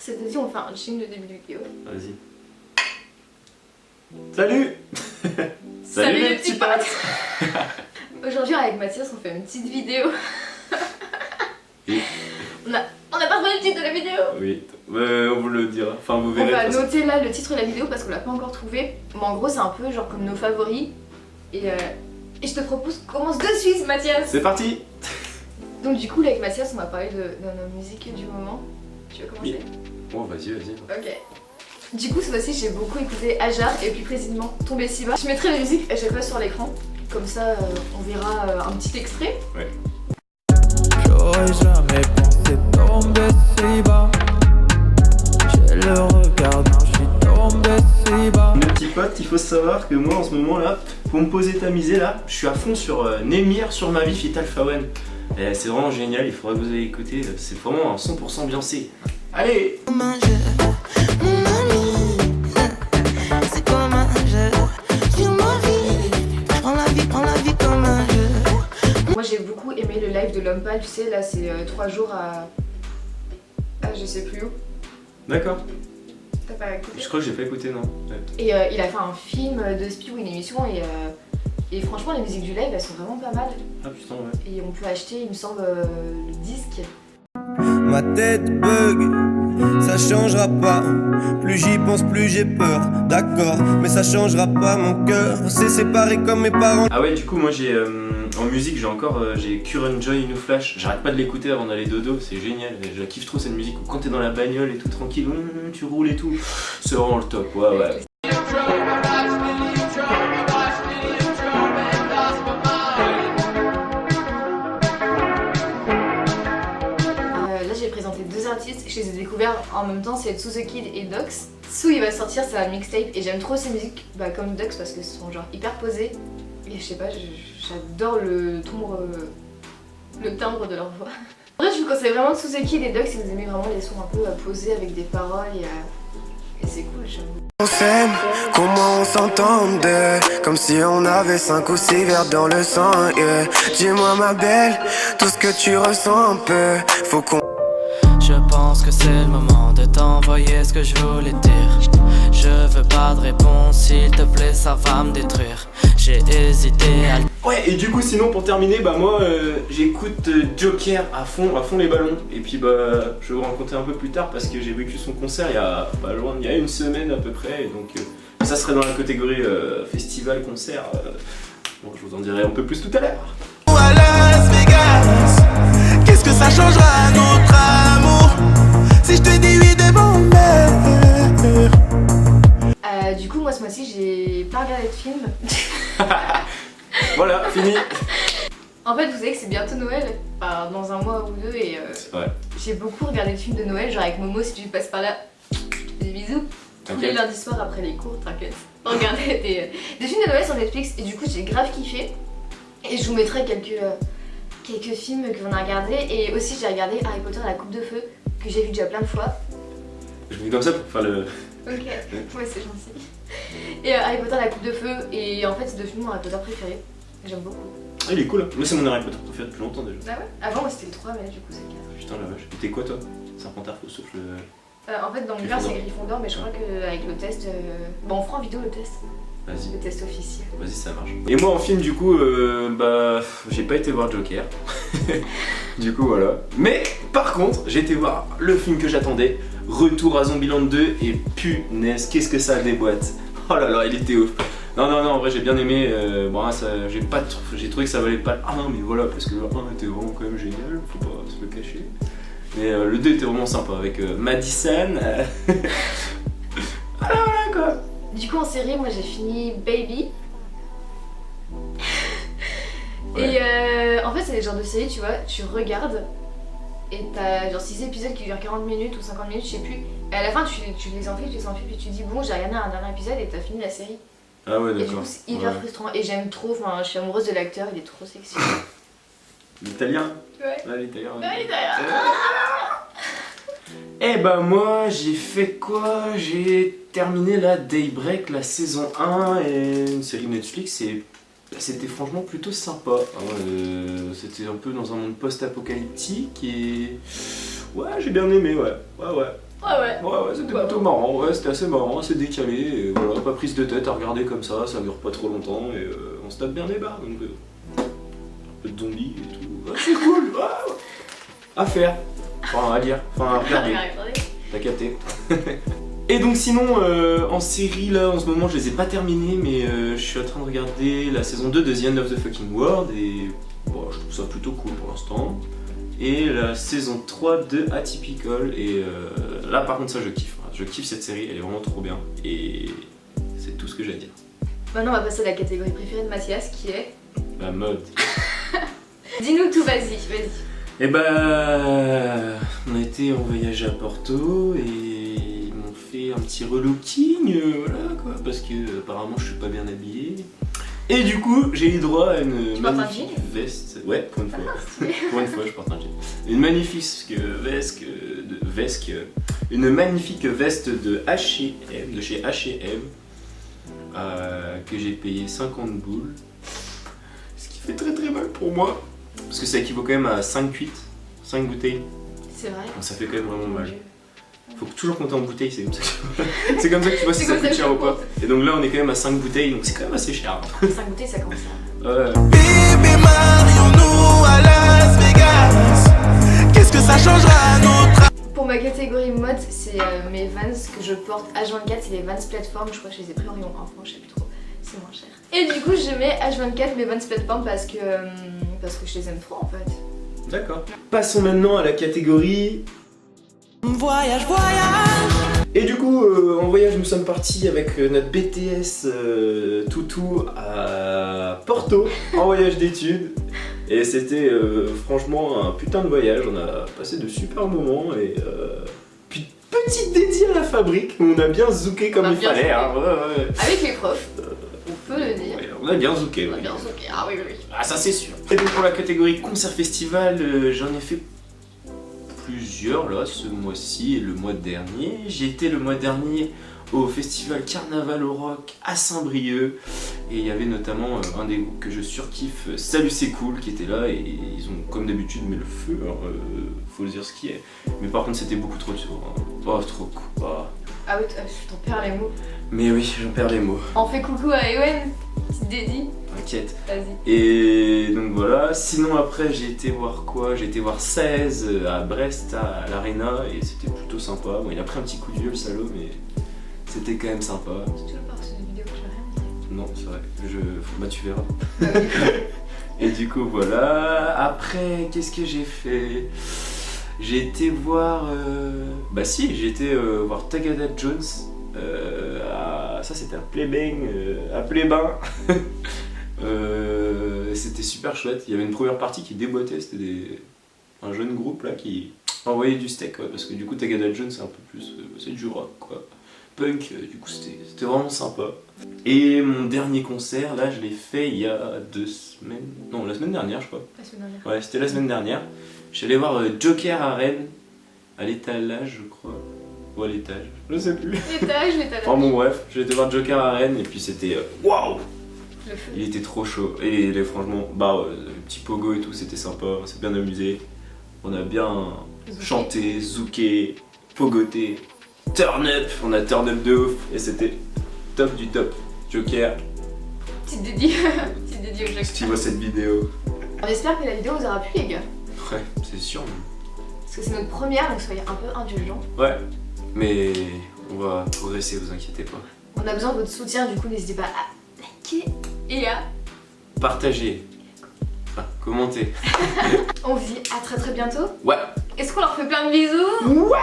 Cette dit on fait un jingle de début de vidéo. Vas-y. Salut. Salut les petits potes. Aujourd'hui avec Mathias on fait une petite vidéo. Et... on a pas trouvé le titre de la vidéo. Oui, on vous le dira, enfin vous verrez. On va noter là le titre de la vidéo parce qu'on l'a pas encore trouvé. Mais en gros c'est un peu genre comme nos favoris. Et je te propose qu'on commence de suite Mathias. C'est parti. Donc du coup là avec Mathias on va parler de nos musiques du moment. Tu veux commencer? Oh vas-y. Ok. Du coup cette fois-ci j'ai beaucoup écouté Ajar et plus précisément Tombé si bas. Je mettrai la musique à chaque fois sur l'écran. Comme ça on verra un petit extrait. Ouais. J'aurais jamais pensé tomber si bas. J'ai le regard, non, je suis tombé si bas. Mes petits potes, il faut savoir que moi en ce moment là, pour me poser tamisé là, je suis à fond sur Némir sur ma vie Fit Alpha One. C'est vraiment génial, il faudra que vous ayez écouté, c'est vraiment un 100% bien C. Allez! Moi j'ai beaucoup aimé le live de L'Homme Pâle, tu sais là c'est 3 jours à je sais plus où. D'accord. T'as pas écouté? Je crois que j'ai pas écouté non. Ouais. Et il a fait un film de Spi ou une émission et franchement les musiques du live elles sont vraiment pas mal. Ah putain ouais. Et on peut acheter il me semble le disque. Ma tête bug, ça changera pas. Plus j'y pense, plus j'ai peur. D'accord, mais ça changera pas mon cœur. On s'est séparés comme mes parents. Ah ouais, du coup moi j'ai en musique j'ai Current Joy New Flash. J'arrête pas de l'écouter avant d'aller dodo, c'est génial. Je la kiffe trop cette musique. Quand t'es dans la bagnole et tout tranquille, tu roules et tout, c'est vraiment le top. Ouais. J'ai présenté deux artistes, je les ai découverts en même temps, c'est Tsu The Kid et Dox. Tsu il va sortir sa mixtape et j'aime trop ses musiques comme Dox parce que ce sont genre hyper posées. Et je sais pas, j'adore le timbre de leur voix. En vrai je vous conseille vraiment Tsu The Kid et Dox si vous aimez vraiment les sons un peu posés avec des paroles et c'est cool j'aime. On s'aime, comment on s'entendait. Comme si on avait 5 ou 6 verres dans le sang, yeah. Dis-moi ma belle, tout ce que tu ressens un peu. Faut qu'on... Je pense que c'est le moment de t'envoyer ce que je voulais dire. Je veux pas de réponse, s'il te plaît, ça va me détruire. J'ai hésité à... Ouais, et du coup sinon pour terminer, moi j'écoute Joker à fond les ballons. Et puis je vais vous raconter un peu plus tard parce que j'ai vécu son concert il y a une semaine à peu près. Et donc ça serait dans la catégorie festival, concert. Bon, je vous en dirai un peu plus tout à l'heure. À Las Vegas, qu'est-ce que ça changera à notre amour si je te dis oui devant mer. Du coup moi ce mois-ci j'ai pas regardé de film. Voilà, fini. En fait vous savez que c'est bientôt Noël, enfin, dans un mois ou deux et j'ai beaucoup regardé de films de Noël, genre avec Momo si tu passes par là, je te fais des bisous. Tous les lundis soirs après les cours, t'inquiète. Regardez des films de Noël sur Netflix et du coup j'ai grave kiffé. Et je vous mettrai quelques films qu'on a regardés et aussi j'ai regardé Harry Potter et la coupe de feu que j'ai vu déjà plein de fois. Je vous dis comme ça pour faire le... Ok, ouais c'est gentil. Et Harry Potter et la coupe de feu et en fait c'est deux films mon Harry Potter préféré. J'aime beaucoup. Ah il est cool, moi c'est mon Harry Potter préféré depuis longtemps déjà. Ah ouais? Avant moi c'était le 3 mais là du coup c'est le 4. Putain la vache, et t'es quoi toi? Serpentard faux souffle... En fait dans mon cœur c'est Gryffondor mais je crois qu'avec le test... Bon on fera en vidéo le test. Vas-y. Le test officiel. Vas-y ça marche. Et moi en film du coup, j'ai pas été voir Joker. Du coup voilà. Mais par contre j'ai été voir le film que j'attendais, Retour à Zombieland 2 et punaise qu'est-ce que ça déboîte. Oh là là il était ouf. Non en vrai j'ai bien aimé, j'ai trouvé que ça valait pas le 1 mais voilà parce que le 1 était vraiment quand même génial, faut pas se le cacher. Mais le 2 était vraiment sympa avec Madison. Voilà quoi. Du coup en série moi j'ai fini Baby. Ouais. Et en fait c'est le genre de série tu vois, tu regardes et t'as genre 6 épisodes qui durent 40 minutes ou 50 minutes je sais plus. Et à la fin tu les enfiles puis tu dis bon j'ai regardé un dernier épisode et t'as fini la série. Ah ouais Et du d'accord. coup c'est hyper frustrant et j'aime trop, je suis amoureuse de l'acteur, il est trop sexy. L'italien. Ouais. Ouais l'italien. Ouais, l'italien. Eh moi j'ai fait quoi? J'ai terminé la Daybreak, la saison 1 et une série Netflix et c'était franchement plutôt sympa. C'était un peu dans un monde post-apocalyptique et... Ouais j'ai bien aimé ouais. Ouais, c'était plutôt marrant, ouais, c'était assez marrant, assez décalé, et voilà, pas prise de tête à regarder comme ça dure pas trop longtemps, et on se tape bien les barres, donc un peu de zombies et tout, c'est cool, à faire, enfin à lire, enfin à regarder, t'as capté. Et donc sinon, en série là, en ce moment, je les ai pas terminées, mais je suis en train de regarder la saison 2 de The End of the Fucking World, et bon, je trouve ça plutôt cool pour l'instant. Et la saison 3 de Atypical, et là par contre ça je kiffe. Je kiffe cette série, elle est vraiment trop bien, et c'est tout ce que j'ai à dire. Maintenant on va passer à la catégorie préférée de Mathias, qui est... La mode. Dis-nous tout, vas-y. Et bah, on a été en voyage à Porto, et fait un petit relooking, voilà quoi, parce que apparemment je suis pas bien habillé. Et du coup, j'ai eu droit à une magnifique veste. Ouais, pour une fois. Pour une fois, je porte un jean. Une magnifique veste une magnifique veste de H&M, de chez H&M, que j'ai payé 50 boules. Ce qui fait très très mal pour moi, parce que ça équivaut quand même à 5 cuites, 5 bouteilles. C'est vrai. Donc ça fait quand même vraiment mal. Faut toujours compter en bouteilles, c'est comme ça que tu vois si ça coûte cher ou pas. Et donc là on est quand même à 5 bouteilles, donc c'est quand même assez cher. 5 bouteilles ça commence à... Ouais. Bébé, marions-nous à Las Vegas. Qu'est-ce que ça changera à notre... Pour ma catégorie mode, c'est mes Vans que je porte H24, c'est les Vans Platform, je crois que je les ai pris en rayon enfant, je sais plus trop, c'est moins cher. Et du coup je mets H24 mes Vans Platform parce que je les aime trop en fait. D'accord. Passons maintenant à la catégorie... Voyage. Et du coup, en voyage, nous sommes partis avec notre BTS Toutou à Porto, en voyage d'études. Et c'était franchement un putain de voyage, on a passé de super moments et puis petite dédiée à la fabrique, où on a bien zouké comme il fallait. Hein. Ouais. Avec les profs, on peut le dire. Ouais, on a bien zouké. Ah oui. Ah ça c'est sûr. Et donc pour la catégorie concert festival, j'en ai fait plusieurs là ce mois-ci et le mois dernier. J'ai été le mois dernier au festival Carnaval au Rock à Saint-Brieuc et il y avait notamment un des groupes que je surkiffe, Salut c'est cool, qui était là et ils ont comme d'habitude mis le feu, faut dire ce qui est. Mais par contre c'était beaucoup trop dur, hein. Oh trop cool. Ah oui, je t'en perds les mots. Mais oui, j'en perds les mots. On fait coucou à Ewen, petite dédie. T'inquiète. Vas-y. Et donc voilà, sinon après j'ai été voir quoi? J'ai été voir 16 à Brest à l'Arena et c'était plutôt sympa. Bon il a pris un petit coup de vieux le salaud mais c'était quand même sympa. J'ai toujours pas reçu de vidéo, je vais rien dire. Non c'est vrai, bah tu verras. Et du coup voilà, après qu'est-ce que j'ai fait? J'ai été voir... Bah si, j'ai été voir Tagada Jones. Ça c'était à Plébain. C'était super chouette. Il y avait une première partie qui déboîtait. C'était un jeune groupe là qui envoyait du steak. Ouais, parce que du coup Tagada Jones c'est un peu plus... c'est du rock quoi. Punk, du coup c'était vraiment sympa. Et mon dernier concert là je l'ai fait il y a 2 semaines. Non, la semaine dernière je crois. La semaine dernière. Ouais, c'était la semaine dernière. Je suis allé voir Joker à Rennes, à l'étalage je crois, ou à l'étage, je sais plus. L'étage. Enfin bon bref, j'ai été voir Joker à Rennes et puis c'était waouh. Il était trop chaud et franchement, le petit pogo et tout c'était sympa, on s'est bien amusé. On a bien chanté, zouké, pogoté, turn up, on a turn up de ouf et c'était top du top. Joker. Petite dédie au Joker. Si tu vois cette vidéo. On espère que la vidéo vous aura plu les gars. Ouais, c'est sûr. Parce que c'est notre première, donc soyez un peu indulgents. Ouais, mais on va progresser, vous inquiétez pas. On a besoin de votre soutien, du coup n'hésitez pas à liker et à partager, commenter. On vous dit à très bientôt. Ouais. Est-ce qu'on leur fait plein de bisous? Ouais.